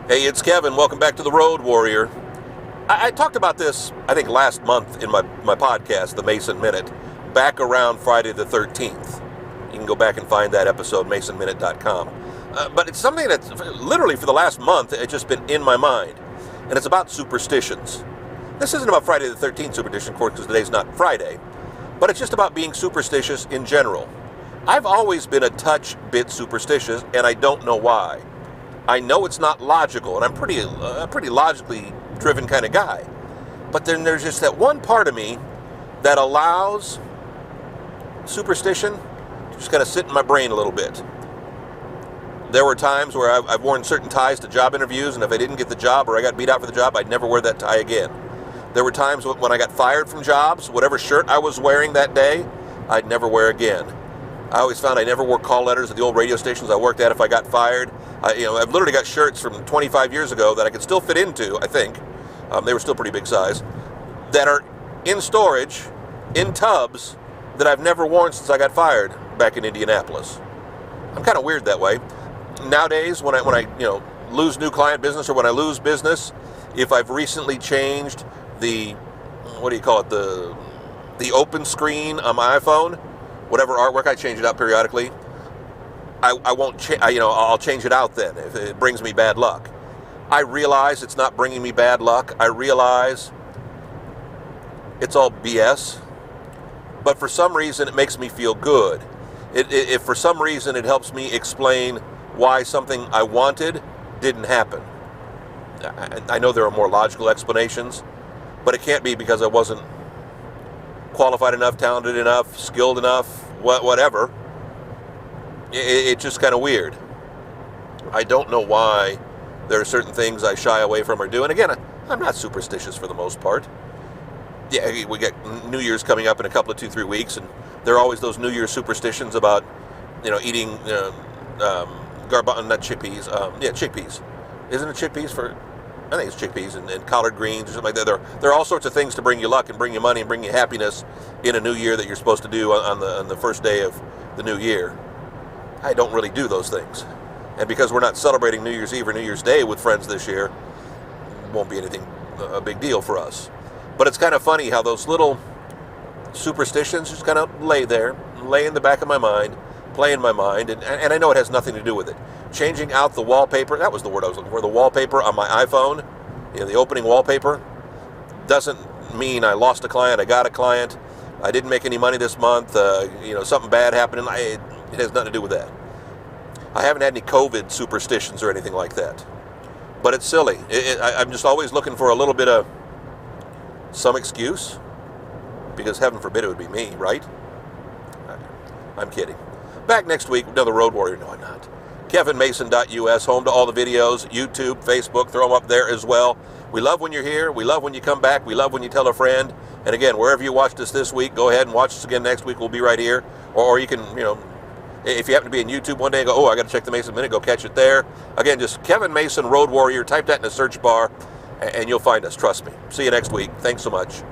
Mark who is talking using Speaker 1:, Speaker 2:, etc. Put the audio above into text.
Speaker 1: Hey, it's Kevin. Welcome back to the Road Warrior. I talked about this, I think, last month in my podcast, The Mason Minute, back around Friday the 13th. You can go back and find that episode, masonminute.com. But it's something that's literally for the last month, it's just been in my mind. And it's about superstitions. This isn't about Friday the 13th superstition, of course, because today's not Friday. But it's just about being superstitious in general. I've always been a touch bit superstitious, and I don't know why. I know it's not logical, and I'm a pretty logically driven kind of guy. But then there's just that one part of me that allows superstition to just kind of sit in my brain a little bit. There were times where I've worn certain ties to job interviews, and if I didn't get the job or I got beat out for the job, I'd never wear that tie again. There were times when I got fired from jobs, whatever shirt I was wearing that day, I'd never wear again. I always found I never wore call letters at the old radio stations I worked at if I got fired. I've literally got shirts from 25 years ago that I could still fit into, I think. They were still pretty big size, that are in storage, in tubs, that I've never worn since I got fired back in Indianapolis. I'm kind of weird that way. Nowadays, when I lose new client business or when I lose business, if I've recently changed the open screen on my iPhone, whatever artwork, I change it out periodically. I'll change it out then if it brings me bad luck. I realize it's not bringing me bad luck. I realize it's all BS. But for some reason, it makes me feel good. If for some reason it helps me explain why something I wanted didn't happen. I know there are more logical explanations, but it can't be because I wasn't qualified enough, talented enough, skilled enough, whatever. It's just kind of weird. I don't know why there are certain things I shy away from or do. And again, I'm not superstitious for the most part. Yeah, we get New Year's coming up in a couple of 2-3 weeks, and there are always those New Year's superstitions about, eating not chickpeas. Chickpeas. Isn't it chickpeas for? I think it's chickpeas and collard greens or something like that. There are all sorts of things to bring you luck and bring you money and bring you happiness in a new year that you're supposed to do on the first day of the new year. I don't really do those things. And because we're not celebrating New Year's Eve or New Year's Day with friends this year, it won't be anything a big deal for us. But it's kind of funny how those little superstitions just kind of lay in the back of my mind, play in my mind, and I know it has nothing to do with it. Changing out the wallpaper, that was the word I was looking for, the wallpaper on my iPhone, the opening wallpaper, doesn't mean I lost a client, I got a client, I didn't make any money this month, something bad happened, and it has nothing to do with that. I haven't had any COVID superstitions or anything like that. But it's silly. I'm just always looking for a little bit of some excuse, because heaven forbid it would be me, right? I'm kidding. Back next week, another Road Warrior. No, I'm not. KevinMason.us, home to all the videos, YouTube, Facebook, throw them up there as well. We love when you're here. We love when you come back. We love when you tell a friend. And again, wherever you watched us this week, go ahead and watch us again next week. We'll be right here. Or you can, if you happen to be in YouTube one day and go, I got to check the Mason Minute, go catch it there. Again, just Kevin Mason Road Warrior. Type that in the search bar, and you'll find us. Trust me. See you next week. Thanks so much.